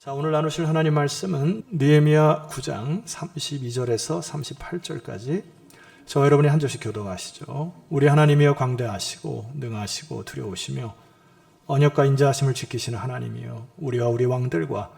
자, 오늘 나누실 하나님 말씀은 느헤미야 9장 32절에서 38절까지 저와 여러분이 한 절씩 교독하시죠. 우리 하나님이여 광대하시고 능하시고 두려우시며 언약과 인자하심을 지키시는 하나님이여 우리와 우리 왕들과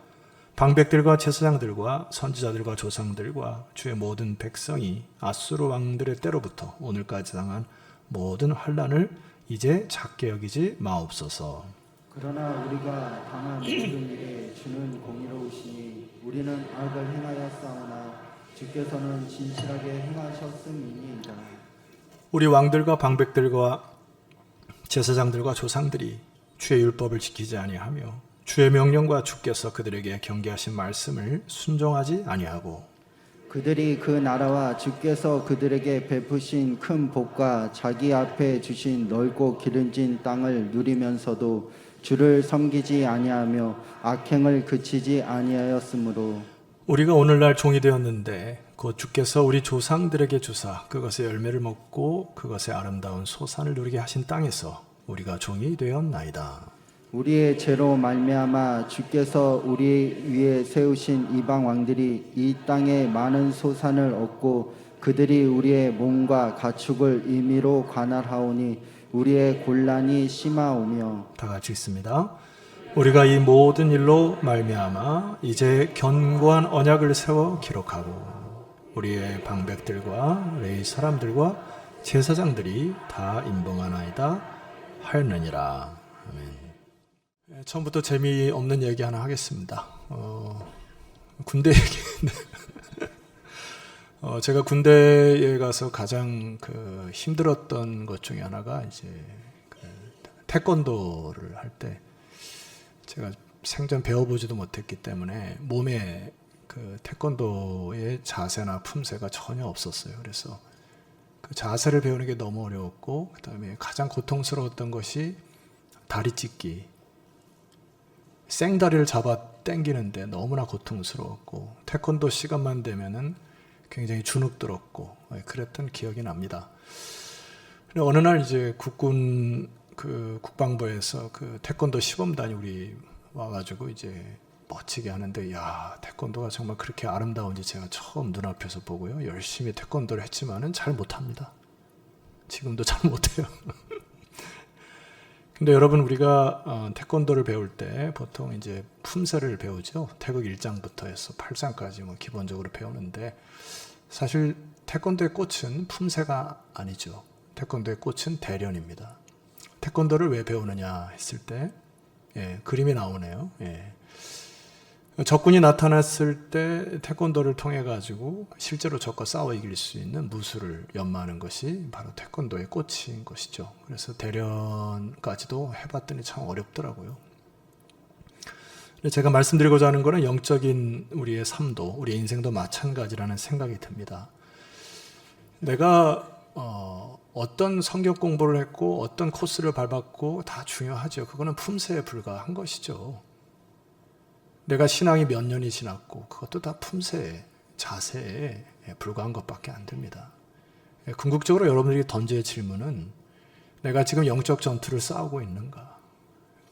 방백들과 제사장들과 선지자들과 조상들과 주의 모든 백성이 아수르 왕들의 때로부터 오늘까지 당한 모든 환난을 이제 작게 여기지 마옵소서. 그러나 우리가 당한 모든 일에 주는 공의로우시니 우리는 악을 행하였사오나 주께서는 진실하게 행하셨음이니이다. 우리 왕들과 방백들과 제사장들과 조상들이 주의 율법을 지키지 아니하며 주의 명령과 주께서 그들에게 경계하신 말씀을 순종하지 아니하고 그들이 그 나라와 주께서 그들에게 베푸신 큰 복과 자기 앞에 주신 넓고 기름진 땅을 누리면서도 주를 섬기지 아니하며 악행을 그치지 아니하였으므로 우리가 오늘날 종이 되었는데 곧 주께서 우리 조상들에게 주사 그것의 열매를 먹고 그것의 아름다운 소산을 누리게 하신 땅에서 우리가 종이 되었나이다. 우리의 죄로 말미암아 주께서 우리 위에 세우신 이방 왕들이 이 땅에 많은 소산을 얻고 그들이 우리의 몸과 가축을 임의로 관할하오니 우리의 곤란이 심하오며. 다 같이 읽습니다. 우리가 이 모든 일로 말미암아 이제 견고한 언약을 세워 기록하고 우리의 방백들과 레위 사람들과 제사장들이 다 임봉하나이다 하였느니라. 아멘. 처음부터 재미없는 얘기 하나 하겠습니다. 군대 얘기인데 제가 군대에 가서 가장 힘들었던 것 중에 하나가 이제 태권도를 할 때 제가 생전 배워보지도 못했기 때문에 몸에 태권도의 자세나 품새가 전혀 없었어요. 그래서 그 자세를 배우는 게 너무 어려웠고 그다음에 가장 고통스러웠던 것이 다리 찢기. 생다리를 잡아 당기는데 너무나 고통스러웠고 태권도 시간만 되면은 굉장히 주눅들었고 그랬던 기억이 납니다. 어느 날 이제 국군 국방부에서 태권도 시범단이 우리 와가지고 이제 멋지게 하는데 야 태권도가 정말 그렇게 아름다운지 제가 처음 눈앞에서 보고요. 열심히 태권도를 했지만은 잘 못합니다. 지금도 잘 못해요. 근데 여러분 우리가 태권도를 배울 때 보통 이제 품새를 배우죠. 태극 1장부터 해서 8장까지 뭐 기본적으로 배우는데 사실 태권도의 꽃은 품새가 아니죠. 태권도의 꽃은 대련입니다. 태권도를 왜 배우느냐 했을 때 그림이 나오네요. 적군이 나타났을 때 태권도를 통해 가지고 실제로 적과 싸워 이길 수 있는 무술을 연마하는 것이 바로 태권도의 꽃인 것이죠. 그래서 대련까지도 해봤더니 참 어렵더라고요. 제가 말씀드리고자 하는 것은 영적인 우리의 삶도 우리의 인생도 마찬가지라는 생각이 듭니다. 내가 어떤 성경 공부를 했고 어떤 코스를 밟았고 다 중요하죠. 그거는 품새에 불과한 것이죠. 내가 신앙이 몇 년이 지났고 그것도 다 품새에 자세에 불과한 것밖에 안 됩니다. 궁극적으로 여러분들이 던져야 질문은 내가 지금 영적 전투를 싸우고 있는가?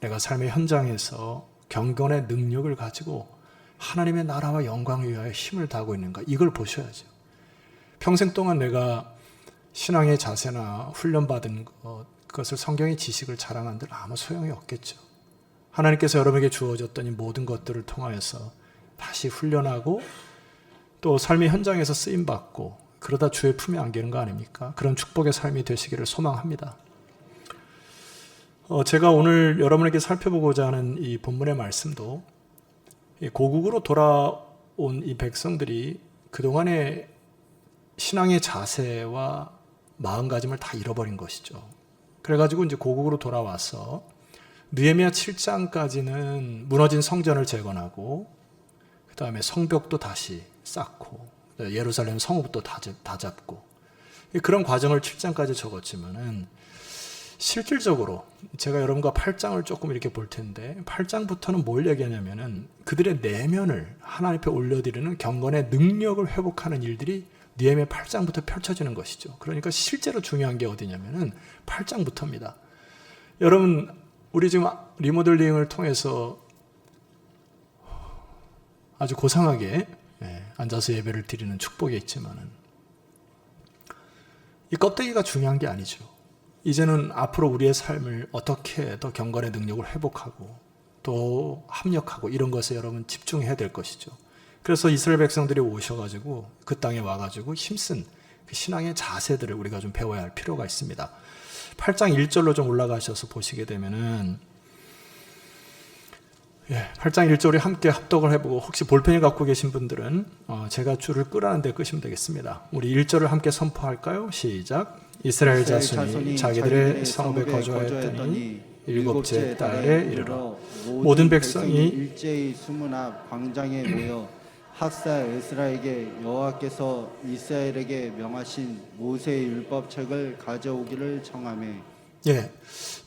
내가 삶의 현장에서 경건의 능력을 가지고 하나님의 나라와 영광을 위하여 힘을 다하고 있는가? 이걸 보셔야죠. 평생 동안 내가 신앙의 자세나 훈련받은 그것을 성경의 지식을 자랑한들 아무 소용이 없겠죠. 하나님께서 여러분에게 주어졌던 이 모든 것들을 통하여서 다시 훈련하고 또 삶의 현장에서 쓰임받고 그러다 주의 품에 안기는 거 아닙니까? 그런 축복의 삶이 되시기를 소망합니다. 제가 오늘 여러분에게 살펴보고자 하는 이 본문의 말씀도 고국으로 돌아온 이 백성들이 그동안의 신앙의 자세와 마음가짐을 다 잃어버린 것이죠. 그래가지고 이제 고국으로 돌아와서 느헤미야 7장까지는 무너진 성전을 재건하고 그 다음에 성벽도 다시 쌓고 예루살렘 성읍도 다 잡고 그런 과정을 7장까지 적었지만은 실질적으로 제가 여러분과 8장을 조금 이렇게 볼 텐데 8장부터는 뭘 얘기하냐면은 그들의 내면을 하나님 앞에 올려드리는 경건의 능력을 회복하는 일들이 느헤미야 8장부터 펼쳐지는 것이죠. 그러니까 실제로 중요한 게 어디냐면은 8장부터입니다. 여러분 우리 지금 리모델링을 통해서 아주 고상하게 앉아서 예배를 드리는 축복이 있지만은 이 껍데기가 중요한 게 아니죠. 이제는 앞으로 우리의 삶을 어떻게 더 경건의 능력을 회복하고 또 합력하고 이런 것에 여러분 집중해야 될 것이죠. 그래서 이스라엘 백성들이 오셔가지고 그 땅에 와가지고 힘쓴 그 신앙의 자세들을 우리가 좀 배워야 할 필요가 있습니다. 8장 1절로 좀 올라가셔서 보시게 되면은 8장 1절에 함께 합독을 해보고 혹시 볼펜을 갖고 계신 분들은 제가 줄을 끄라는데 끄시면 되겠습니다. 우리 1절을 함께 선포할까요? 시작. 이스라엘 자손이 자기들의 성읍에 거주하였더니 일곱째 달에 이르러 모든 백성이 일제히 수문 앞 광장에 모여 학사 에스라에게 여호와께서 이스라엘에게 명하신 모세의 율법책을 가져오기를 청하매.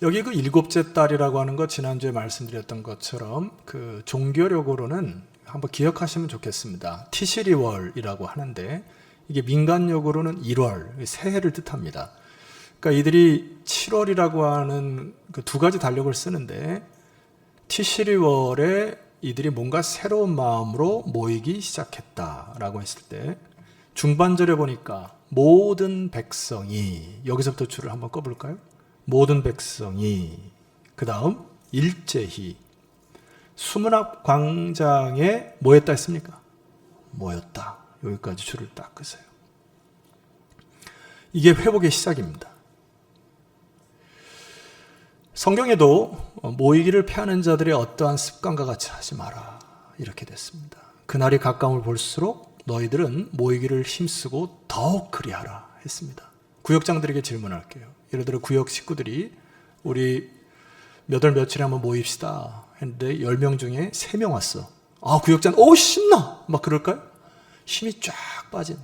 여기 그 일곱째 달이라고 하는 것 지난주에 말씀드렸던 것처럼 그 종교력으로는 한번 기억하시면 좋겠습니다. 티시리월이라고 하는데 이게 민간력으로는 1월, 새해를 뜻합니다. 그러니까 이들이 7월이라고 하는 그 두 가지 달력을 쓰는데 티시리월에 이들이 뭔가 새로운 마음으로 모이기 시작했다라고 했을 때 중반절에 보니까 모든 백성이 여기서부터 줄을 한번 꺼볼까요? 모든 백성이 그 다음 일제히 수문 앞 광장에 뭐 했다 했습니까? 모였다. 여기까지 줄을 딱 끄세요. 이게 회복의 시작입니다. 성경에도 모이기를 피하는 자들의 어떠한 습관과 같이 하지 마라 이렇게 됐습니다. 그날이 가까움을 볼수록 너희들은 모이기를 힘쓰고 더욱 그리하라 했습니다. 구역장들에게 질문할게요. 예를 들어 구역 식구들이 우리 몇 월 며칠에 한번 모입시다 했는데 10명 중에 3명 왔어. 구역장 신나 막 그럴까요? 힘이 쫙 빠진.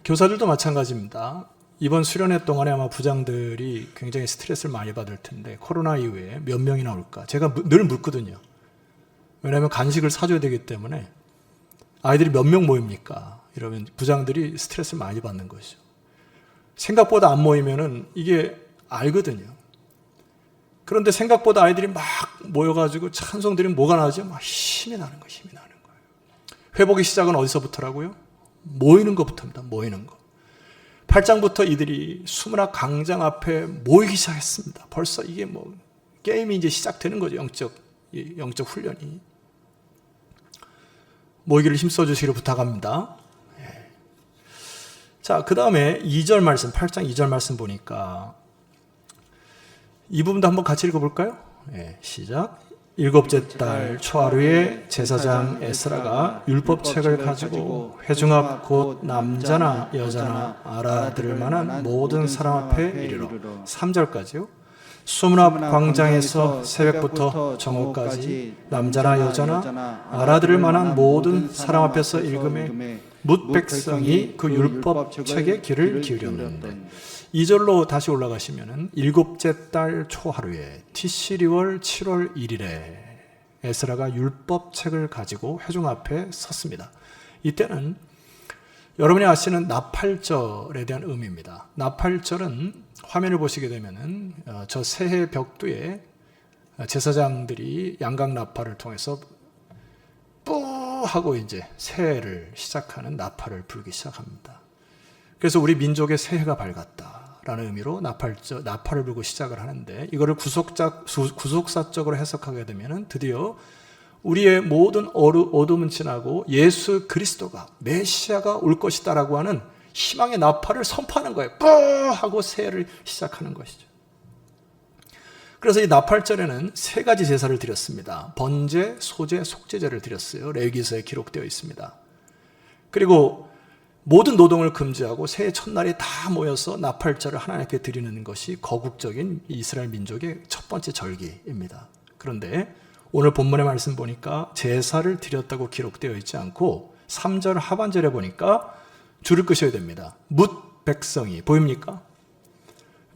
교사들도 마찬가지입니다. 이번 수련회 동안에 아마 부장들이 굉장히 스트레스를 많이 받을 텐데 코로나 이후에 몇 명이나 올까? 제가 늘 묻거든요. 왜냐하면 간식을 사줘야 되기 때문에 아이들이 몇 명 모입니까? 이러면 부장들이 스트레스를 많이 받는 것이죠. 생각보다 안 모이면은 이게 알거든요. 그런데 생각보다 아이들이 막 모여가지고 찬송 드리면 뭐가 나죠? 막 힘이 나는 거예요. 회복의 시작은 어디서부터라고요? 모이는 것부터입니다. 모이는 것. 8장부터 이들이 수문 앞 광장 앞에 모이기 시작했습니다. 벌써 이게 게임이 이제 시작되는 거죠. 영적 훈련이. 모이기를 힘써 주시기를 부탁합니다. 자, 그 다음에 2절 말씀, 8장 2절 말씀 보니까 이 부분도 한번 같이 읽어볼까요? 시작. 일곱째 달 초하루에 제사장 에스라가 율법책을 가지고 회중 앞 곧 남자나 여자나 알아들을 만한 모든 사람 앞에 이르러 3절까지요. 수문 앞 광장에서 새벽부터 정오까지 남자나 여자나 알아들을 만한 모든 사람 앞에서 읽음에 뭇 백성이 그 율법책의 귀를 기울였는데 2절로 다시 올라가시면은 일곱째 달 초하루에 티시리월 7월 1일에 에스라가 율법책을 가지고 회중 앞에 섰습니다. 이때는 여러분이 아시는 나팔절에 대한 의미입니다. 나팔절은 화면을 보시게 되면은 저 새해 벽두에 제사장들이 양각 나팔을 통해서 뿌 하고 이제 새해를 시작하는 나팔을 불기 시작합니다. 그래서 우리 민족의 새해가 밝았다라는 의미로 나팔을 불고 시작을 하는데 이거를 구속사적으로 해석하게 되면은 드디어 우리의 모든 어둠은 지나고 예수 그리스도가 메시아가 올 것이다라고 하는 희망의 나팔을 선포하는 거예요. 뿌 하고 새해를 시작하는 것이죠. 그래서 이 나팔절에는 3가지 제사를 드렸습니다. 번제, 소제, 속제제를 드렸어요. 레위기서에 기록되어 있습니다. 그리고 모든 노동을 금지하고 새해 첫날에 다 모여서 나팔절을 하나님께 드리는 것이 거국적인 이스라엘 민족의 첫 번째 절기입니다. 그런데 오늘 본문의 말씀 보니까 제사를 드렸다고 기록되어 있지 않고 3절 하반절에 보니까 줄을 끄셔야 됩니다. 뭇 백성이 보입니까?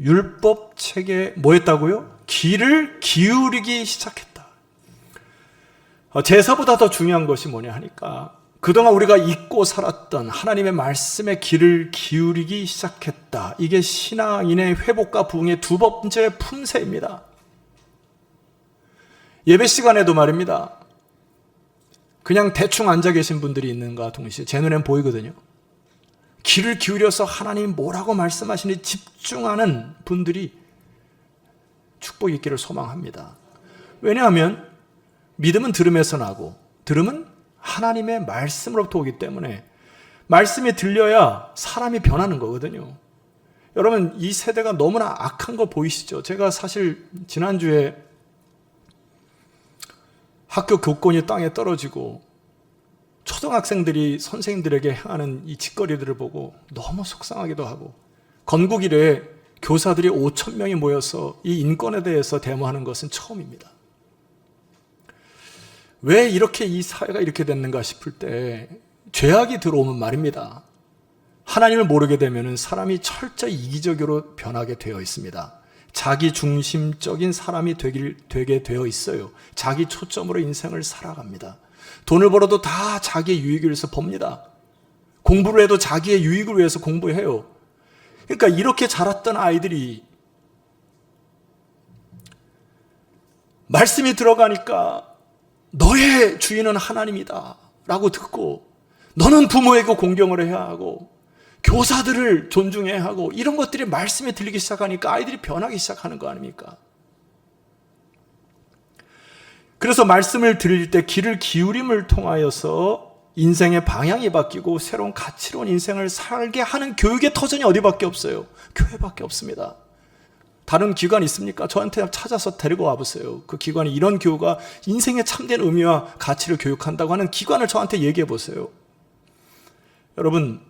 율법책에 뭐 했다고요? 귀를 기울이기 시작했다. 제사보다 더 중요한 것이 뭐냐 하니까 그동안 우리가 잊고 살았던 하나님의 말씀에 귀를 기울이기 시작했다. 이게 신앙인의 회복과 부흥의 두 번째 품새입니다. 예배 시간에도 말입니다. 그냥 대충 앉아 계신 분들이 있는가 동시에 제 눈엔 보이거든요. 귀를 기울여서 하나님이 뭐라고 말씀하시는지 집중하는 분들이 축복이 있기를 소망합니다. 왜냐하면 믿음은 들음에서 나고 들음은 하나님의 말씀으로부터 오기 때문에 말씀이 들려야 사람이 변하는 거거든요. 여러분, 이 세대가 너무나 악한 거 보이시죠? 제가 사실 지난주에 학교 교권이 땅에 떨어지고 초등학생들이 선생님들에게 행하는 이 짓거리들을 보고 너무 속상하기도 하고, 건국 이래 교사들이 5,000명이 모여서 이 인권에 대해서 데모하는 것은 처음입니다. 왜 이렇게 이 사회가 이렇게 됐는가 싶을 때 죄악이 들어오면 말입니다. 하나님을 모르게 되면 사람이 철저히 이기적으로 변하게 되어 있습니다. 자기 중심적인 사람이 되게 되어 있어요. 자기 초점으로 인생을 살아갑니다. 돈을 벌어도 다 자기의 유익을 위해서 법니다. 공부를 해도 자기의 유익을 위해서 공부해요. 그러니까 이렇게 자랐던 아이들이 말씀이 들어가니까 너의 주인은 하나님이다 라고 듣고, 너는 부모에게 공경을 해야 하고 교사들을 존중해야 하고, 이런 것들이 말씀에 들리기 시작하니까 아이들이 변하기 시작하는 거 아닙니까? 그래서 말씀을 들릴 때 귀를 기울임을 통하여서 인생의 방향이 바뀌고 새로운 가치로운 인생을 살게 하는 교육의 터전이 어디밖에 없어요? 교회밖에 없습니다. 다른 기관 있습니까? 저한테 찾아서 데리고 와보세요. 그 기관이 이런 교우가 인생의 참된 의미와 가치를 교육한다고 하는 기관을 저한테 얘기해 보세요. 여러분,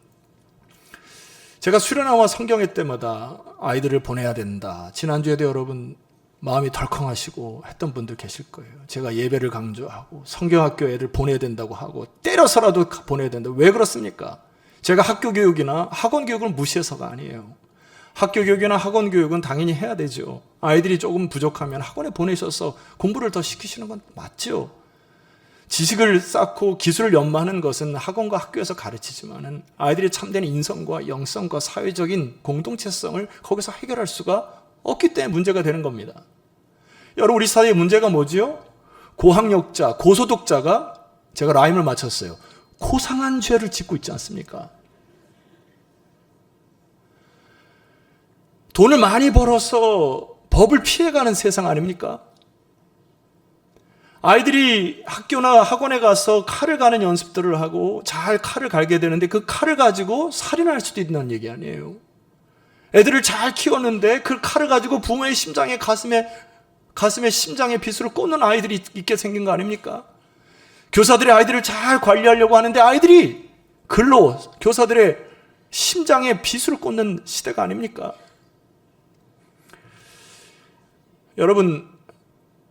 제가 수련회와 성경회 때마다 아이들을 보내야 된다. 지난주에도 여러분 마음이 덜컹하시고 했던 분들 계실 거예요. 제가 예배를 강조하고 성경학교 애들 보내야 된다고 하고 때려서라도 보내야 된다. 왜 그렇습니까? 제가 학교 교육이나 학원 교육을 무시해서가 아니에요. 학교 교육이나 학원 교육은 당연히 해야 되죠. 아이들이 조금 부족하면 학원에 보내셔서 공부를 더 시키시는 건 맞죠. 지식을 쌓고 기술을 연마하는 것은 학원과 학교에서 가르치지만은 아이들이 참된 인성과 영성과 사회적인 공동체성을 거기서 해결할 수가 없기 때문에 문제가 되는 겁니다. 여러분, 우리 사회의 문제가 뭐지요? 고학력자, 고소득자가, 제가 라임을 맞췄어요, 고상한 죄를 짓고 있지 않습니까? 돈을 많이 벌어서 법을 피해가는 세상 아닙니까? 아이들이 학교나 학원에 가서 칼을 가는 연습들을 하고 잘 칼을 갈게 되는데 그 칼을 가지고 살인할 수도 있다는 얘기 아니에요. 애들을 잘 키웠는데 그 칼을 가지고 부모의 심장에 가슴에 심장에 비수를 꽂는 아이들이 있게 생긴 거 아닙니까? 교사들이 아이들을 잘 관리하려고 하는데 아이들이 글로 교사들의 심장에 비수를 꽂는 시대가 아닙니까? 여러분,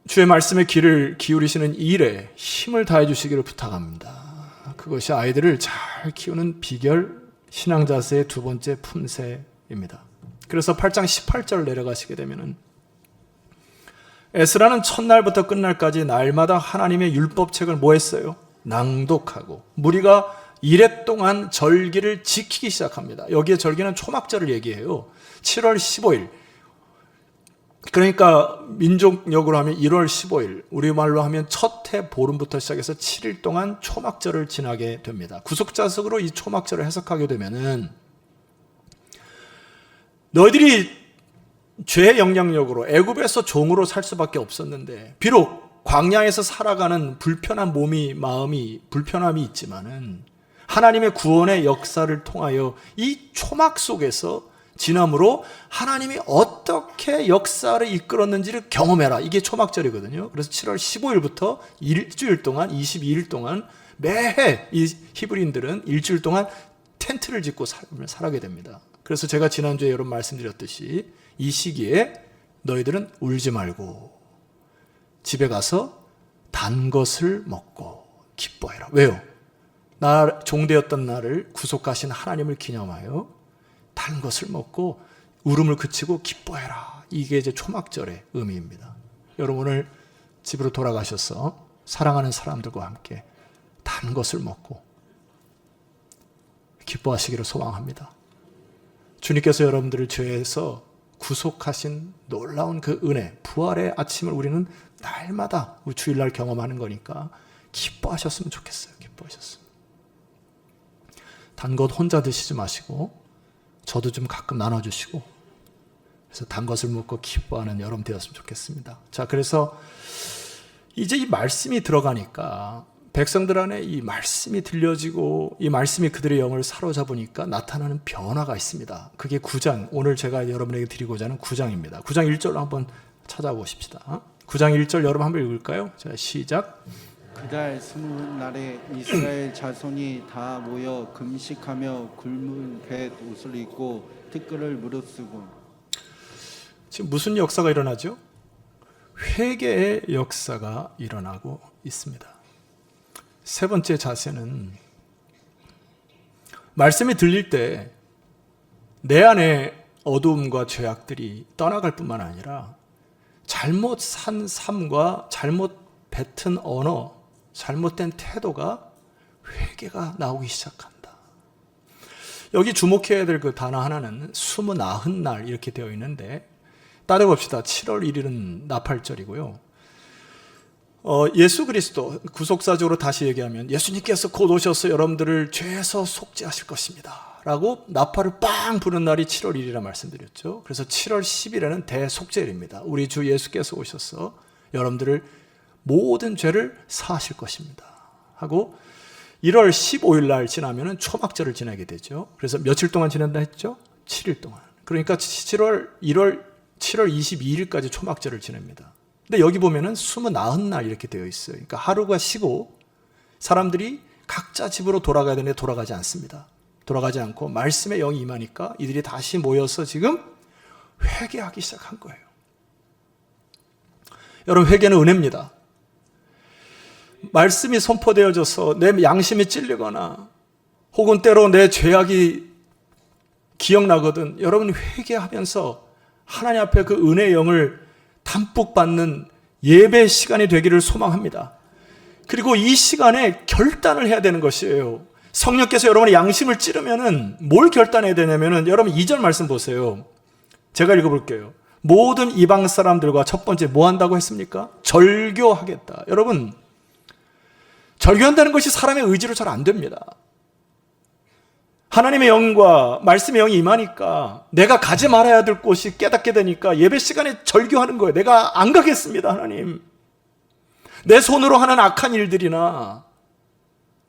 주의 말씀에 귀를 기울이시는 일에 힘을 다해 주시기를 부탁합니다. 그것이 아이들을 잘 키우는 비결, 신앙 자세의 두 번째 품새입니다. 그래서 8장 18절 내려가시게 되면은, 에스라는 첫날부터 끝날까지 날마다 하나님의 율법책을 뭐 했어요? 낭독하고 무리가 이래 동안 절기를 지키기 시작합니다. 여기에 절기는 초막절을 얘기해요. 7월 15일. 그러니까 민족력으로 하면 1월 15일, 우리말로 하면 첫 해 보름부터 시작해서 7일 동안 초막절을 지나게 됩니다. 구속자석으로 이 초막절을 해석하게 되면은, 너희들이 죄의 영향력으로 애굽에서 종으로 살 수밖에 없었는데, 비록 광야에서 살아가는 불편한 마음이 불편함이 있지만은 하나님의 구원의 역사를 통하여 이 초막 속에서 지남으로 하나님이 어떻게 역사를 이끌었는지를 경험해라. 이게 초막절이거든요. 그래서 7월 15일부터 일주일 동안, 22일 동안 매해 이 히브리인들은 일주일 동안 텐트를 짓고 살아게 됩니다. 그래서 제가 지난주에 여러분 말씀드렸듯이 이 시기에 너희들은 울지 말고 집에 가서 단 것을 먹고 기뻐해라. 왜요? 종되었던 나를 구속하신 하나님을 기념하여 단 것을 먹고 울음을 그치고 기뻐해라. 이게 이제 초막절의 의미입니다. 여러분, 오늘 집으로 돌아가셔서 사랑하는 사람들과 함께 단 것을 먹고 기뻐하시기를 소망합니다. 주님께서 여러분들을 죄에서 구속하신 놀라운 그 은혜, 부활의 아침을 우리는 날마다 주일날 경험하는 거니까 기뻐하셨으면 좋겠어요. 기뻐하셨으면. 단 것 혼자 드시지 마시고 저도 좀 가끔 나눠주시고, 그래서 단 것을 먹고 기뻐하는 여러분 되었으면 좋겠습니다. 자, 그래서 이제 이 말씀이 들어가니까 백성들 안에 이 말씀이 들려지고 이 말씀이 그들의 영을 사로잡으니까 나타나는 변화가 있습니다. 그게 9장, 오늘 제가 여러분에게 드리고자 하는 9장입니다. 9장 1절로 한번 찾아보십시다. 9장 1절 여러분 한번 읽을까요? 자, 시작. 그달 20날에 이스라엘 자손이 다 모여 금식하며 굵은 뱃 옷을 입고 티끌을 무릅쓰고. 지금 무슨 역사가 일어나죠? 회개의 역사가 일어나고 있습니다. 세 번째 자세는 말씀이 들릴 때 내 안에 어두움과 죄악들이 떠나갈 뿐만 아니라 잘못 산 삶과 잘못 뱉은 언어, 잘못된 태도가 회개가 나오기 시작한다. 여기 주목해야 될 그 단어 하나는 29날 이렇게 되어 있는데, 따져봅시다. 7월 1일은 나팔절이고요. 예수 그리스도, 구속사적으로 다시 얘기하면 예수님께서 곧 오셔서 여러분들을 죄에서 속죄하실 것입니다 라고 나팔을 빵 부는 날이 7월 1일이라 말씀드렸죠. 그래서 7월 10일에는 대속죄일입니다. 우리 주 예수께서 오셔서 여러분들을 모든 죄를 사하실 것입니다 하고, 1월 15일 날 지나면 초막절을 지나게 되죠. 그래서 며칠 동안 지낸다 했죠? 7일 동안. 그러니까 7월 22일까지 초막절을 지냅니다. 근데 여기 보면은 29날 이렇게 되어 있어요. 그러니까 하루가 쉬고 사람들이 각자 집으로 돌아가야 되는데 돌아가지 않습니다. 돌아가지 않고 말씀의 영이 임하니까 이들이 다시 모여서 지금 회개하기 시작한 거예요. 여러분, 회개는 은혜입니다. 말씀이 선포되어져서 내 양심이 찔리거나 혹은 때로 내 죄악이 기억나거든, 여러분 회개하면서 하나님 앞에 그 은혜의 영을 담뿍 받는 예배 시간이 되기를 소망합니다. 그리고 이 시간에 결단을 해야 되는 것이에요. 성령께서 여러분의 양심을 찌르면은 뭘 결단해야 되냐면은, 여러분 2절 말씀 보세요. 제가 읽어볼게요. 모든 이방 사람들과 첫 번째 뭐 한다고 했습니까? 절교하겠다. 여러분, 절교한다는 것이 사람의 의지로 잘 안 됩니다. 하나님의 영과 말씀의 영이 임하니까 내가 가지 말아야 될 곳이 깨닫게 되니까 예배 시간에 절교하는 거예요. 내가 안 가겠습니다, 하나님. 내 손으로 하는 악한 일들이나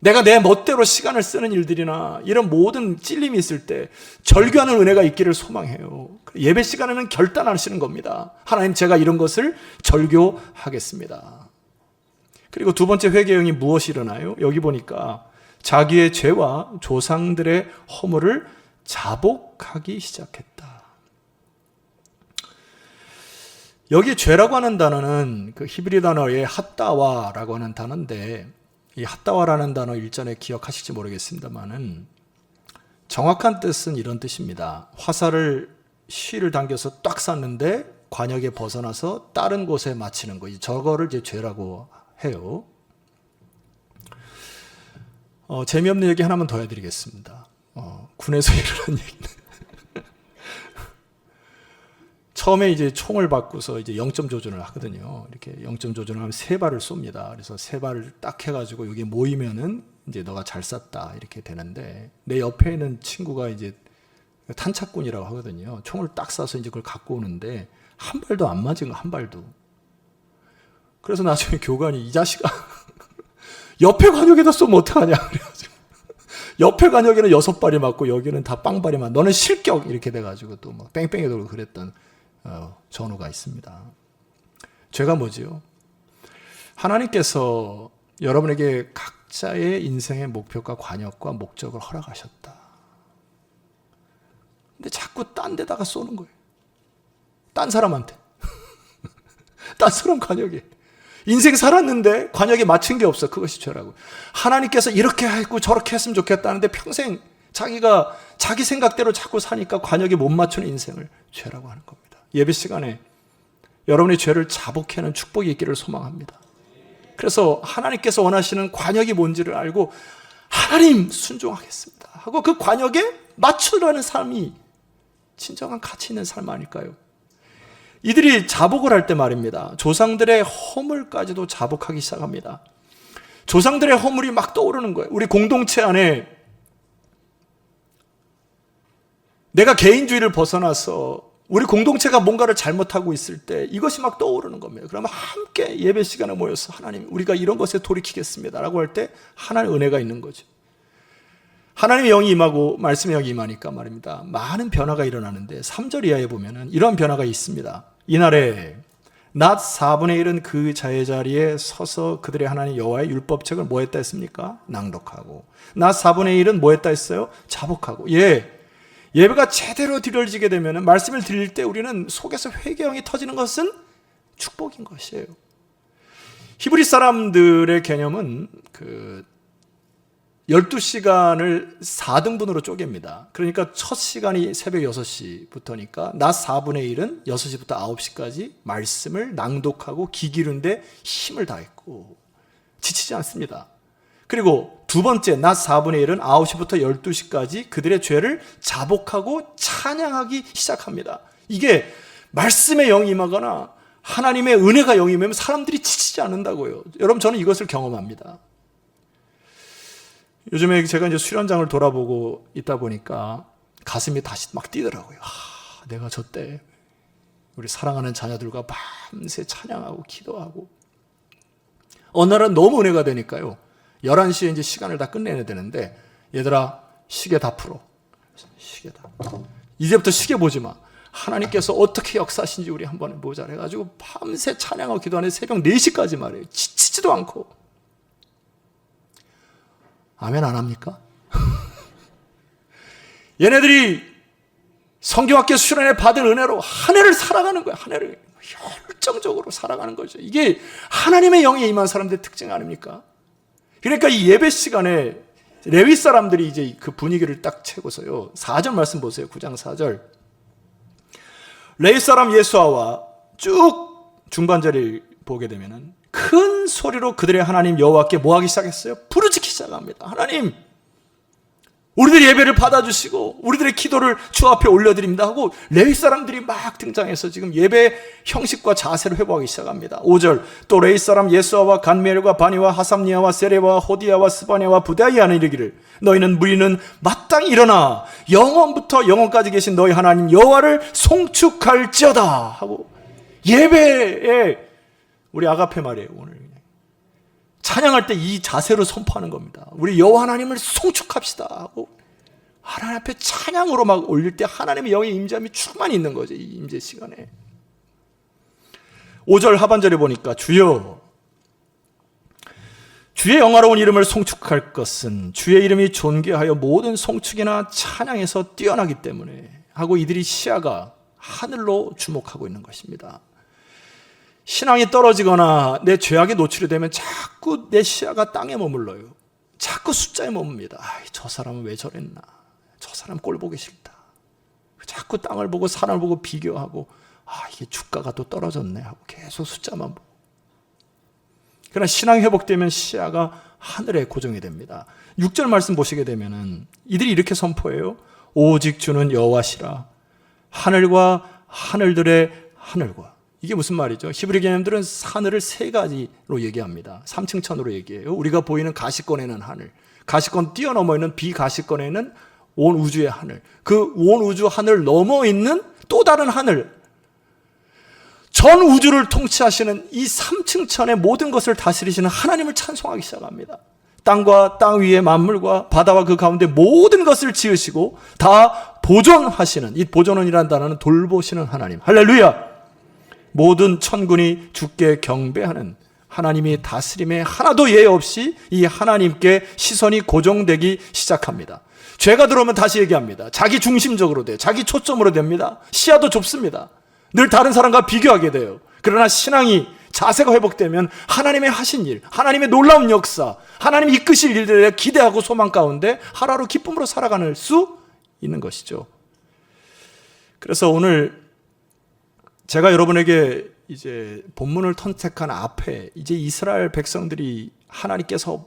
내가 내 멋대로 시간을 쓰는 일들이나 이런 모든 찔림이 있을 때 절교하는 은혜가 있기를 소망해요. 예배 시간에는 결단하시는 겁니다. 하나님, 제가 이런 것을 절교하겠습니다. 그리고 두 번째 회개의 영이 무엇이 일어나요? 여기 보니까 자기의 죄와 조상들의 허물을 자복하기 시작했다. 여기 죄라고 하는 단어는 그 히브리 단어의 핫다와라고 하는 단어인데, 이 핫다와라는 단어 일전에 기억하실지 모르겠습니다만은 정확한 뜻은 이런 뜻입니다. 화살을 실을 당겨서 딱 쐈는데 관역에 벗어나서 다른 곳에 맞히는 거, 저거를 이제 죄라고 해요. 재미없는 얘기 하나만 더 해드리겠습니다. 군에서 일어난 얘기는 처음에 이제 총을 받고서 이제 0점 조준을 하거든요. 이렇게 0점 조준을 하면 3발을 쏩니다. 그래서 3발을 딱 해가지고 여기 모이면은 이제 너가 잘 쐈다 이렇게 되는데, 내 옆에 있는 친구가 이제 탄착군이라고 하거든요. 총을 딱 쏴서 이제 그걸 갖고 오는데 한 발도 안 맞은 거, 한 발도. 그래서 나중에 교관이, 이 자식아 옆에 관역에다 쏘면 어떡하냐 그래가지고 옆에 관역에는 6발이 맞고 여기는 다 빵발이 맞. 너는 실격 이렇게 돼가지고 또 막 뺑뺑이 돌고 그랬던 전후가 있습니다. 죄가 뭐지요? 하나님께서 여러분에게 각자의 인생의 목표과 관역과 목적을 허락하셨다. 근데 자꾸 딴 데다가 쏘는 거예요. 딴 사람한테. 딴 사람 관역에. 인생 살았는데 관역에 맞춘 게 없어. 그것이 죄라고. 하나님께서 이렇게 했고 저렇게 했으면 좋겠다는데 평생 자기가 자기 생각대로 자꾸 사니까 관역에 못 맞추는 인생을 죄라고 하는 겁니다. 예배 시간에 여러분의 죄를 자복하는 축복이 있기를 소망합니다. 그래서 하나님께서 원하시는 관역이 뭔지를 알고 하나님 순종하겠습니다 하고 그 관역에 맞추려는 삶이 진정한 가치 있는 삶 아닐까요? 이들이 자복을 할 때 말입니다. 조상들의 허물까지도 자복하기 시작합니다. 조상들의 허물이 막 떠오르는 거예요. 우리 공동체 안에 내가 개인주의를 벗어나서 우리 공동체가 뭔가를 잘못하고 있을 때 이것이 막 떠오르는 겁니다. 그러면 함께 예배 시간에 모여서 하나님, 우리가 이런 것에 돌이키겠습니다 라고 할 때 하나님의 은혜가 있는 거죠. 하나님의 영이 임하고 말씀의 영이 임하니까 말입니다, 많은 변화가 일어나는데 3절 이하에 보면은 이러한 변화가 있습니다. 이날에 낮 4분의 1은 그 자의 자리에 서서 그들의 하나님 여호와의 율법책을 뭐 했다 했습니까? 낭독하고. 낮 4분의 1은 뭐 했다 했어요? 자복하고. 예배가 제대로 드려지게 되면 말씀을 드릴 때 우리는 속에서 회개형이 터지는 것은 축복인 것이에요. 히브리 사람들의 개념은 12시간을 4등분으로 쪼갭니다. 그러니까 첫 시간이 새벽 6시부터니까 낮 4분의 1은 6시부터 9시까지 말씀을 낭독하고 귀 기르는데 힘을 다했고 지치지 않습니다. 그리고 두 번째 낮 4분의 1은 9시부터 12시까지 그들의 죄를 자복하고 찬양하기 시작합니다. 이게 말씀의 영이 임하거나 하나님의 은혜가 영이 임하면 사람들이 지치지 않는다고요. 여러분, 저는 이것을 경험합니다. 요즘에 제가 이제 수련장을 돌아보고 있다 보니까 가슴이 다시 막 뛰더라고요. 내가 저때 우리 사랑하는 자녀들과 밤새 찬양하고 기도하고, 어느 날은 너무 은혜가 되니까요, 11시에 이제 시간을 다 끝내야 되는데, 얘들아 시계 다 풀어. 시계다. 이제부터 시계 보지 마. 하나님께서 어떻게 역사하신지 우리 한번 보자 해가지고 밤새 찬양하고 기도하는데 새벽 4시까지 말해요. 지치지도 않고. 아멘 안 합니까? 얘네들이 성경학교 수련회 받은 은혜로 한 해를 살아가는 거야. 한 해를 열정적으로 살아가는 거죠. 이게 하나님의 영에 임한 사람들의 특징 아닙니까? 그러니까 이 예배 시간에 레위 사람들이 이제 그 분위기를 딱 채고서요, 4절 말씀 보세요. 9장 4절. 레위 사람 예수아와 쭉 중반절을 보게 되면은 큰 소리로 그들의 하나님 여호와께 뭐 하기 시작했어요? 부르짖기 시작합니다. 하나님, 우리들의 예배를 받아주시고 우리들의 기도를 주 앞에 올려드립니다 하고 레위 사람들이 막 등장해서 지금 예배 형식과 자세를 회복하기 시작합니다. 5절. 또 레위 사람 예수아와 간멜과 바니와 하삼니아와 세레와 호디아와 스바냐와 부다이아는 이르기를, 너희는 무리는 마땅히 일어나 영원부터 영원까지 계신 너희 하나님 여호와를 송축할지어다 하고, 예배에 우리 아가페 말이에요. 오늘 찬양할 때 이 자세로 선포하는 겁니다. 우리 여호와 하나님을 송축합시다 하고 하나님 앞에 찬양으로 막 올릴 때 하나님의 영의 임재함이 충만히 있는 거죠. 이 임재 시간에. 5절 하반절에 보니까 주여, 주의 영화로운 이름을 송축할 것은 주의 이름이 존귀하여 모든 송축이나 찬양에서 뛰어나기 때문에 하고, 이들이 시야가 하늘로 주목하고 있는 것입니다. 신앙이 떨어지거나 내 죄악에 노출이 되면 자꾸 내 시야가 땅에 머물러요. 자꾸 숫자에 머뭅니다. 저 사람은 왜 저랬나? 저 사람 꼴 보기 싫다. 자꾸 땅을 보고 산을 보고 비교하고, 이게 주가가 또 떨어졌네 하고 계속 숫자만 보고. 그러나 신앙이 회복되면 시야가 하늘에 고정이 됩니다. 6절 말씀 보시게 되면은 이들이 이렇게 선포해요. 오직 주는 여호와시라. 하늘과 하늘들의 하늘과. 이게 무슨 말이죠? 히브리 개념들은 하늘을 세 가지로 얘기합니다. 3층천으로 얘기해요. 우리가 보이는 가시권에는 하늘, 가시권 뛰어넘어 있는 비가시권에는 온 우주의 하늘, 그 온 우주 하늘 넘어 있는 또 다른 하늘, 전 우주를 통치하시는 이 3층천의 모든 것을 다스리시는 하나님을 찬송하기 시작합니다. 땅과 땅 위의 만물과 바다와 그 가운데 모든 것을 지으시고 다 보존하시는, 이 보존원이라는 단어는 돌보시는 하나님. 할렐루야! 모든 천군이 주께 경배하는 하나님이 다스림에 하나도 예외 없이 이 하나님께 시선이 고정되기 시작합니다. 죄가 들어오면 다시 얘기합니다. 자기 중심적으로 돼요. 자기 초점으로 됩니다. 시야도 좁습니다. 늘 다른 사람과 비교하게 돼요. 그러나 신앙이, 자세가 회복되면 하나님의 하신 일, 하나님의 놀라운 역사, 하나님이 이끄실 일들에 기대하고 소망 가운데 하루하루 기쁨으로 살아가는 수 있는 것이죠. 그래서 오늘 제가 여러분에게 이제 본문을 선택한 앞에 이제 이스라엘 백성들이 하나님께서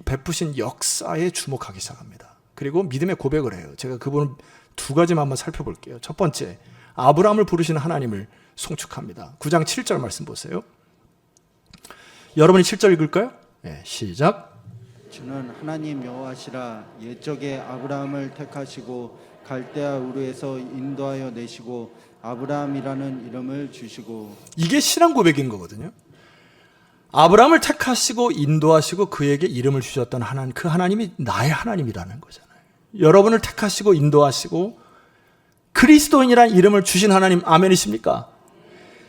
베푸신 역사에 주목하기 시작합니다. 그리고 믿음의 고백을 해요. 제가 그 부분 두 가지만 한번 살펴볼게요. 첫 번째, 아브라함을 부르시는 하나님을 송축합니다. 9장 7절 말씀 보세요. 여러분이 7절 읽을까요? 시작. 주는 하나님 여호와시라. 옛적에 아브라함을 택하시고 갈대아 우르에서 인도하여 내시고 아브라함이라는 이름을 주시고. 이게 신앙 고백인 거거든요. 아브라함을 택하시고 인도하시고 그에게 이름을 주셨던 하나님, 그 하나님이 나의 하나님이라는 거잖아요. 여러분을 택하시고 인도하시고 그리스도인이라는 이름을 주신 하나님, 아멘이십니까?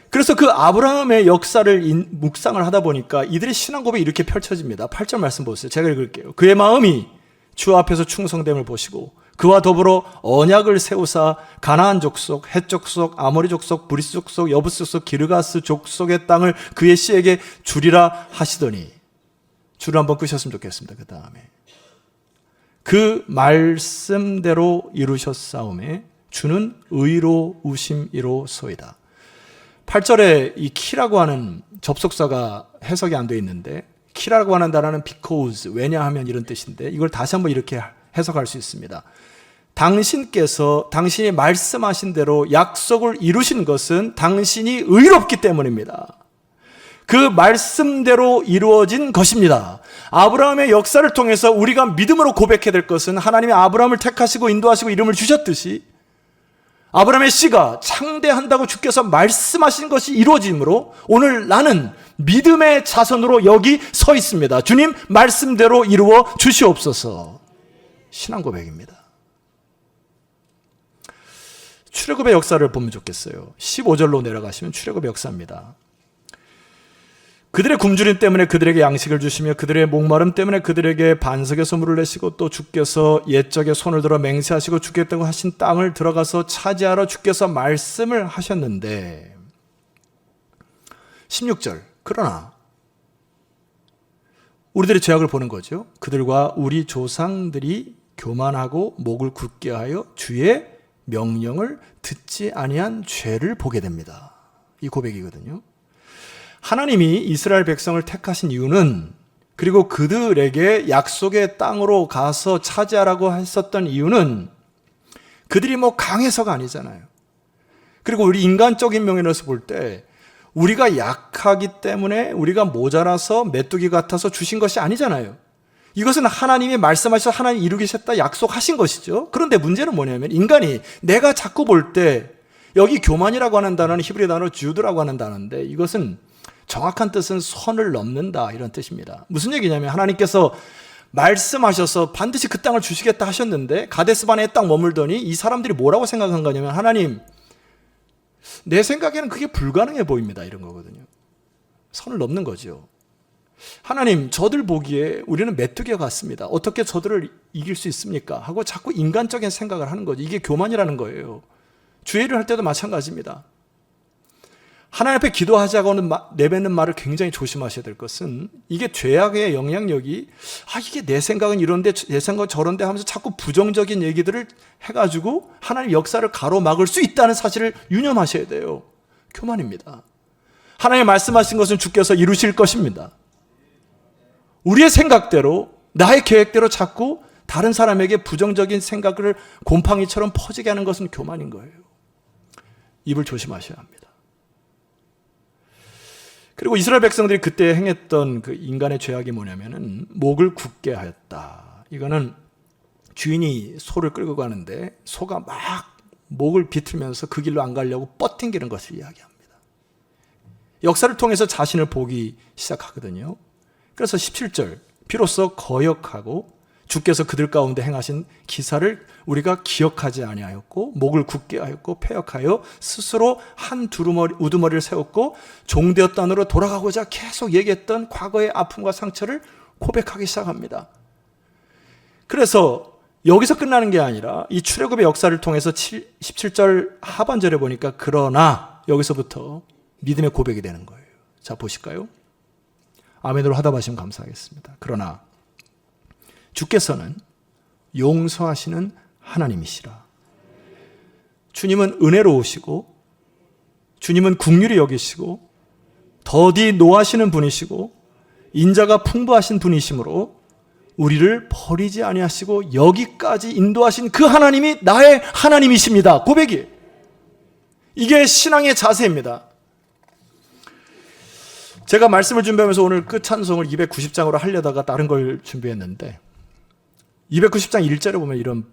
그래서 그 아브라함의 역사를 묵상을 하다 보니까 이들의 신앙 고백이 이렇게 펼쳐집니다. 8절 말씀 보세요. 제가 읽을게요. 그의 마음이 주 앞에서 충성됨을 보시고 그와 더불어 언약을 세우사 가나안 족속, 헷 족속, 아모리 족속, 브리스 족속, 여부스 족속, 기르가스 족속의 땅을 그의 씨에게 주리라 하시더니. 줄을 한번 끄셨으면 좋겠습니다. 그 다음에 그 말씀대로 이루셨사오매 주는 의로우심이로소이다. 8절에 이 키라고 하는 접속사가 해석이 안 되어 있는데, 키라고 하는 단어는 because, 왜냐하면 이런 뜻인데, 이걸 다시 한번 이렇게 해석할 수 있습니다. 당신께서 당신이 말씀하신 대로 약속을 이루신 것은 당신이 의롭기 때문입니다. 그 말씀대로 이루어진 것입니다. 아브라함의 역사를 통해서 우리가 믿음으로 고백해야 될 것은 하나님이 아브라함을 택하시고 인도하시고 이름을 주셨듯이 아브라함의 씨가 창대한다고 주께서 말씀하신 것이 이루어짐으로 오늘 나는 믿음의 자손으로 여기 서 있습니다. 주님 말씀대로 이루어 주시옵소서. 신앙 고백입니다. 출애굽의 역사를 보면 좋겠어요. 15절로 내려가시면 출애굽의 역사입니다. 그들의 굶주림 때문에 그들에게 양식을 주시며 그들의 목마름 때문에 그들에게 반석에서 물을 내시고 또 주께서 옛적에 손을 들어 맹세하시고 주겠다고 하신 땅을 들어가서 차지하러 주께서 말씀을 하셨는데 16절 그러나 우리들의 죄악을 보는 거죠. 그들과 우리 조상들이 교만하고 목을 굳게 하여 주의 명령을 듣지 아니한 죄를 보게 됩니다. 이 고백이거든요. 하나님이 이스라엘 백성을 택하신 이유는, 그리고 그들에게 약속의 땅으로 가서 차지하라고 했었던 이유는 그들이 뭐 강해서가 아니잖아요. 그리고 우리 인간적인 면에서 볼 때 우리가 약하기 때문에, 우리가 모자라서 메뚜기 같아서 주신 것이 아니잖아요. 이것은 하나님이 말씀하셔서 하나님이 이루겠다 약속하신 것이죠. 그런데 문제는 뭐냐면 인간이 내가 자꾸 볼 때, 여기 교만이라고 하는 단어는 히브리 단어로 주드라고 하는 단어인데 이것은 정확한 뜻은 선을 넘는다 이런 뜻입니다. 무슨 얘기냐면 하나님께서 말씀하셔서 반드시 그 땅을 주시겠다 하셨는데 가데스바네에 딱 머물더니 이 사람들이 뭐라고 생각한 거냐면 하나님 내 생각에는 그게 불가능해 보입니다 이런 거거든요. 선을 넘는 거죠. 하나님 저들 보기에 우리는 메뚜기와 같습니다. 어떻게 저들을 이길 수 있습니까? 하고 자꾸 인간적인 생각을 하는 거죠. 이게 교만이라는 거예요. 주의를 할 때도 마찬가지입니다. 하나님 앞에 기도하자고는 내뱉는 말을 굉장히 조심하셔야 될 것은 이게 죄악의 영향력이 이게 내 생각은 이런데 내 생각은 저런데 하면서 자꾸 부정적인 얘기들을 해가지고 하나님 역사를 가로막을 수 있다는 사실을 유념하셔야 돼요. 교만입니다. 하나님 말씀하신 것은 주께서 이루실 것입니다. 우리의 생각대로 나의 계획대로 자꾸 다른 사람에게 부정적인 생각을 곰팡이처럼 퍼지게 하는 것은 교만인 거예요. 입을 조심하셔야 합니다. 그리고 이스라엘 백성들이 그때 행했던 그 인간의 죄악이 뭐냐면은 목을 굳게 하였다. 이거는 주인이 소를 끌고 가는데 소가 막 목을 비틀면서 그 길로 안 가려고 뻗팅기는 것을 이야기합니다. 역사를 통해서 자신을 보기 시작하거든요. 그래서 17절 비로소 거역하고 주께서 그들 가운데 행하신 기사를 우리가 기억하지 아니하였고 목을 굳게 하였고 패역하여 스스로 한 우두머리를 세웠고 종되었단으로 돌아가고자 계속 얘기했던 과거의 아픔과 상처를 고백하기 시작합니다. 그래서 여기서 끝나는 게 아니라 이 출애굽의 역사를 통해서 17절 하반절에 보니까 그러나 여기서부터 믿음의 고백이 되는 거예요. 자 보실까요? 아멘으로 화답하시면 감사하겠습니다. 그러나 주께서는 용서하시는 하나님이시라. 주님은 은혜로우시고 주님은 긍휼히 여기시고 더디 노하시는 분이시고 인자가 풍부하신 분이시므로 우리를 버리지 아니하시고 여기까지 인도하신 그 하나님이 나의 하나님이십니다. 고백이. 이게 신앙의 자세입니다. 제가 말씀을 준비하면서 오늘 끝 찬송을 290장으로 하려다가 다른 걸 준비했는데 290장 1절에 보면 이런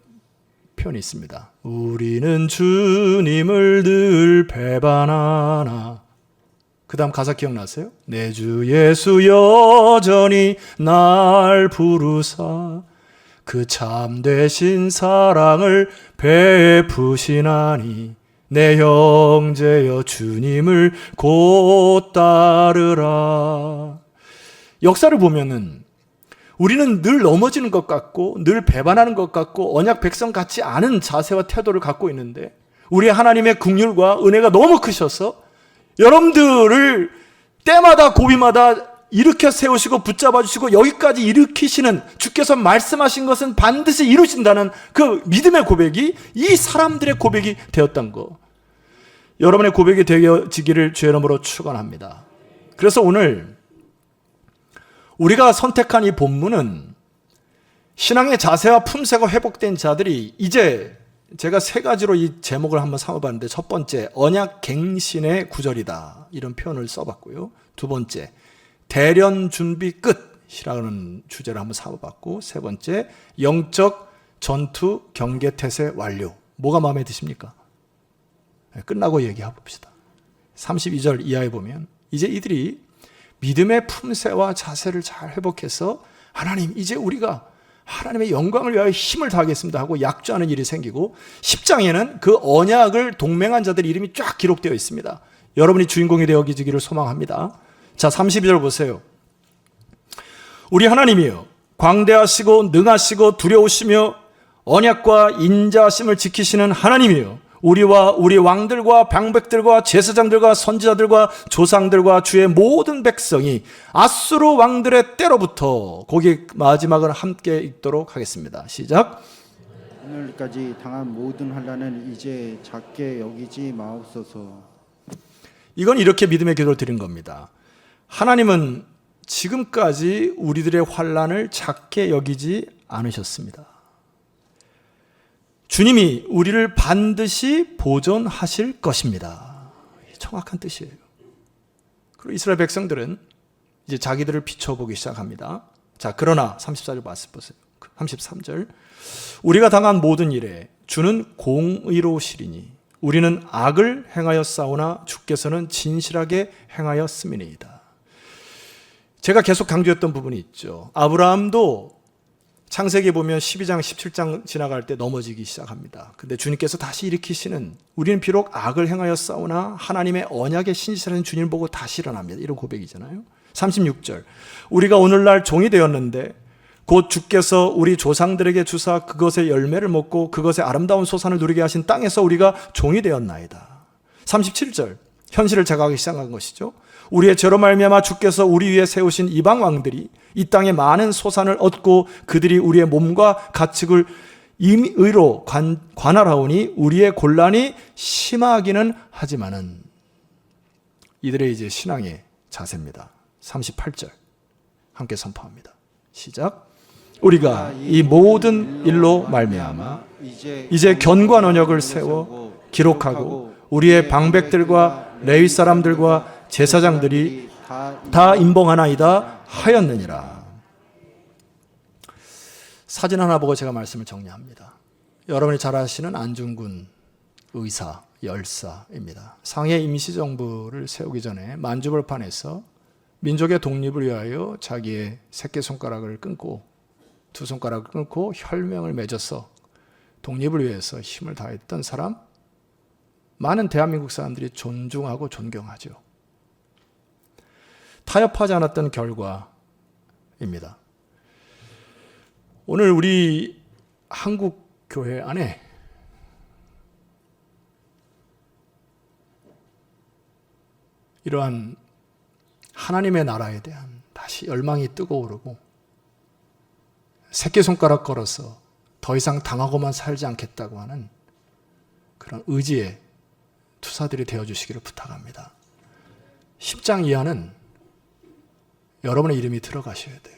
표현이 있습니다. 우리는 주님을 늘 배반하나. 그 다음 가사 기억나세요? 내 주 예수 여전히 날 부르사 그 참되신 사랑을 베푸시나니 내 형제여 주님을 곧 따르라. 역사를 보면은 우리는 늘 넘어지는 것 같고 늘 배반하는 것 같고 언약 백성 같지 않은 자세와 태도를 갖고 있는데 우리 하나님의 긍휼과 은혜가 너무 크셔서 여러분들을 때마다 고비마다 일으켜 세우시고 붙잡아 주시고 여기까지 일으키시는 주께서 말씀하신 것은 반드시 이루신다는 그 믿음의 고백이 이 사람들의 고백이 되었던 거. 여러분의 고백이 되어지기를 주의 이름으로 축원합니다. 그래서 오늘 우리가 선택한 이 본문은 신앙의 자세와 품새가 회복된 자들이 이제 제가 세 가지로 이 제목을 한번 삼아봤는데 첫 번째 언약 갱신의 구절이다 이런 표현을 써봤고요. 두 번째 대련 준비 끝이라는 주제를 한번 삼아봤고 세 번째 영적 전투 경계 태세 완료. 뭐가 마음에 드십니까? 끝나고 얘기해 봅시다. 32절 이하에 보면 이제 이들이 믿음의 품새와 자세를 잘 회복해서 하나님 이제 우리가 하나님의 영광을 위하여 힘을 다하겠습니다 하고 약조하는 일이 생기고 10장에는 그 언약을 동맹한 자들 이름이 쫙 기록되어 있습니다. 여러분이 주인공이 되어지기를 소망합니다. 자 32절 보세요. 우리 하나님이여 광대하시고 능하시고 두려우시며 언약과 인자하심을 지키시는 하나님이여 우리와 우리 왕들과 방백들과 제사장들과 선지자들과 조상들과 주의 모든 백성이 아수르 왕들의 때로부터 거기 마지막은 함께 읽도록 하겠습니다. 시작. 오늘까지 당한 모든 환난은 이제 작게 여기지 마옵소서. 이건 이렇게 믿음의 기도를 드린 겁니다. 하나님은 지금까지 우리들의 환난을 작게 여기지 않으셨습니다. 주님이 우리를 반드시 보존하실 것입니다. 정확한 뜻이에요. 그리고 이스라엘 백성들은 이제 자기들을 비춰보기 시작합니다. 자, 그러나 34절 보세요. 33절. 우리가 당한 모든 일에 주는 공의로우시리니 우리는 악을 행하였사오나 주께서는 진실하게 행하였음이니이다. 제가 계속 강조했던 부분이 있죠. 아브라함도 창세기 보면 12장, 17장 지나갈 때 넘어지기 시작합니다. 근데 주님께서 다시 일으키시는 우리는 비록 악을 행하였사오나 하나님의 언약에 신실한 주님을 보고 다시 일어납니다. 이런 고백이잖아요. 36절. 우리가 오늘날 종이 되었는데 곧 주께서 우리 조상들에게 주사 그것의 열매를 먹고 그것의 아름다운 소산을 누리게 하신 땅에서 우리가 종이 되었나이다. 37절. 현실을 자각하기 시작한 것이죠. 우리의 죄로 말미암아 주께서 우리 위에 세우신 이방 왕들이 이 땅에 많은 소산을 얻고 그들이 우리의 몸과 가축을 임의로 관할하오니 우리의 곤란이 심하기는 하지만은 이들의 이제 신앙의 자세입니다. 38절 함께 선포합니다. 시작. 우리가 이 모든 일로 말미암아 이제 견고한 언약을 세워 기록하고 우리의 방백들과 레위 사람들과 제사장들이 다 임봉하나이다 하였느니라. 사진 하나 보고 제가 말씀을 정리합니다. 여러분이 잘 아시는 안중근 의사, 열사입니다. 상해 임시정부를 세우기 전에 만주벌판에서 민족의 독립을 위하여 자기의 새끼손가락을 끊고 두 손가락을 끊고 혈명을 맺어서 독립을 위해서 힘을 다했던 사람, 많은 대한민국 사람들이 존중하고 존경하죠. 타협하지 않았던 결과입니다. 오늘 우리 한국 교회 안에 이러한 하나님의 나라에 대한 다시 열망이 뜨거오르고 새끼손가락 걸어서 더 이상 당하고만 살지 않겠다고 하는 그런 의지의 투사들이 되어주시기를 부탁합니다. 10장 이하는 여러분의 이름이 들어가셔야 돼요.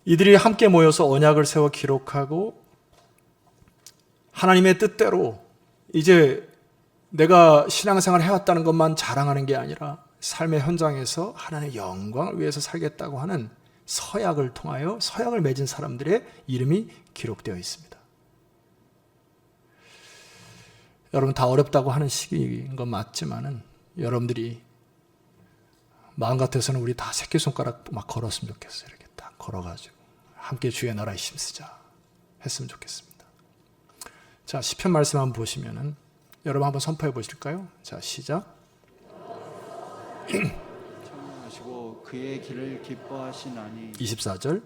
이들이 함께 모여서 언약을 세워 기록하고 하나님의 뜻대로 이제 내가 신앙생활을 해왔다는 것만 자랑하는 게 아니라 삶의 현장에서 하나님의 영광을 위해서 살겠다고 하는 서약을 통하여 서약을 맺은 사람들의 이름이 기록되어 있습니다. 여러분 다 어렵다고 하는 시기인 건 맞지만은 여러분들이 마음 같아서는 우리 다 새끼손가락 막 걸었으면 좋겠어요. 이렇게 딱 걸어가지고 함께 주의 나라에 힘쓰자 했으면 좋겠습니다. 자, 시편 말씀 한번 보시면은 여러분 한번 선포해 보실까요? 자, 시작. 청하시고 그의 길을 기뻐하시나니 24절.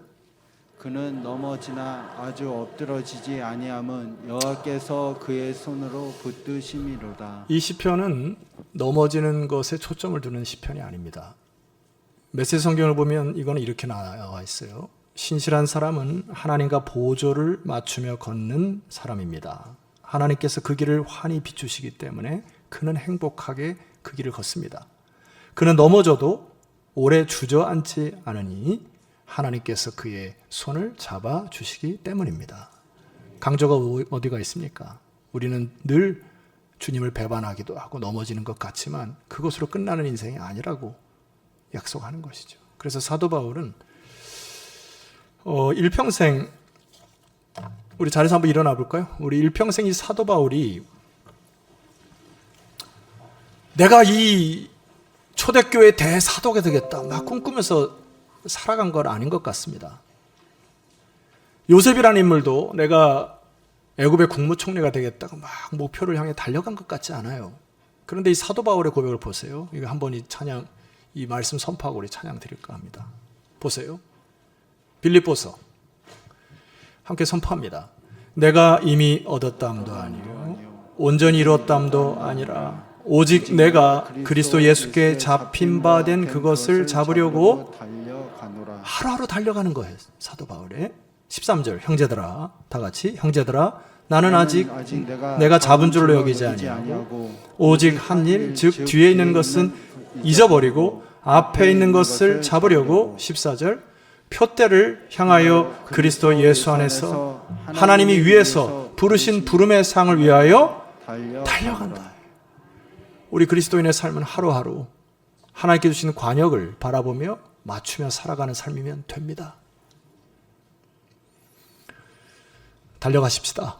그는 넘어지나 아주 엎드러지지 아니함은 여호와께서 그의 손으로 붙드심이로다. 이 시편은 넘어지는 것에 초점을 두는 시편이 아닙니다. 메시지 성경을 보면 이거는 이렇게 나와 있어요. 신실한 사람은 하나님과 보조를 맞추며 걷는 사람입니다. 하나님께서 그 길을 환히 비추시기 때문에 그는 행복하게 그 길을 걷습니다. 그는 넘어져도 오래 주저앉지 않으니 하나님께서 그의 손을 잡아주시기 때문입니다. 강조가 어디가 있습니까? 우리는 늘 주님을 배반하기도 하고 넘어지는 것 같지만 그것으로 끝나는 인생이 아니라고 약속하는 것이죠. 그래서 사도 바울은 일평생, 우리 자리에서 한번 일어나 볼까요? 우리 일평생 이 사도 바울이 내가 이 초대교회 대사도가 되겠다 막 꿈꾸면서 살아간 건 아닌 것 같습니다. 요셉이라는 인물도 내가 애굽의 국무총리가 되겠다고 막 목표를 향해 달려간 것 같지 않아요. 그런데 이 사도 바울의 고백을 보세요. 이거 한번 이 찬양, 이 말씀 선포하고 우리 찬양 드릴까 합니다. 보세요. 빌립보서 함께 선포합니다. 내가 이미 얻었담도 아니요 온전히 이뤘담도 아니라 오직 내가 그리스도 예수께 잡힌 바 된 그것을 잡으려고 하루하루 달려가는 거예요. 사도 바울의 13절 형제들아, 다 같이 형제들아, 나는 아직 내가 잡은 줄로 여기지 아니하고 오직 한 일, 즉 뒤에 있는 것은 잊어버리고 앞에 있는 것을 잡으려고 14절 표대를 향하여 그리스도 예수 안에서 하나님이 위에서 부르신 부름의 상을 위하여 달려간다. 우리 그리스도인의 삶은 하루하루 하나님께 주시는 관역을 바라보며 맞추며 살아가는 삶이면 됩니다. 달려가십시다.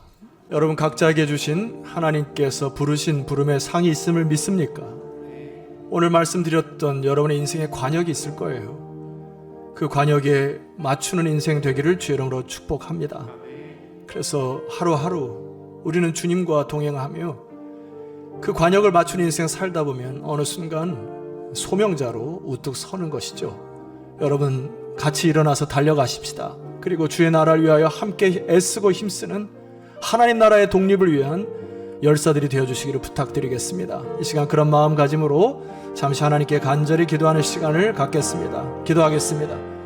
여러분 각자에게 주신 하나님께서 부르신 부름의 상이 있음을 믿습니까? 오늘 말씀드렸던 여러분의 인생에 관역이 있을 거예요. 그 관역에 맞추는 인생 되기를 주의 이름으로 축복합니다. 그래서 하루하루 우리는 주님과 동행하며 그 관역을 맞추는 인생 살다 보면 어느 순간 소명자로 우뚝 서는 것이죠. 여러분 같이 일어나서 달려가십시다. 그리고 주의 나라를 위하여 함께 애쓰고 힘쓰는 하나님 나라의 독립을 위한 열사들이 되어주시기를 부탁드리겠습니다. 이 시간 그런 마음가짐으로 잠시 하나님께 간절히 기도하는 시간을 갖겠습니다. 기도하겠습니다.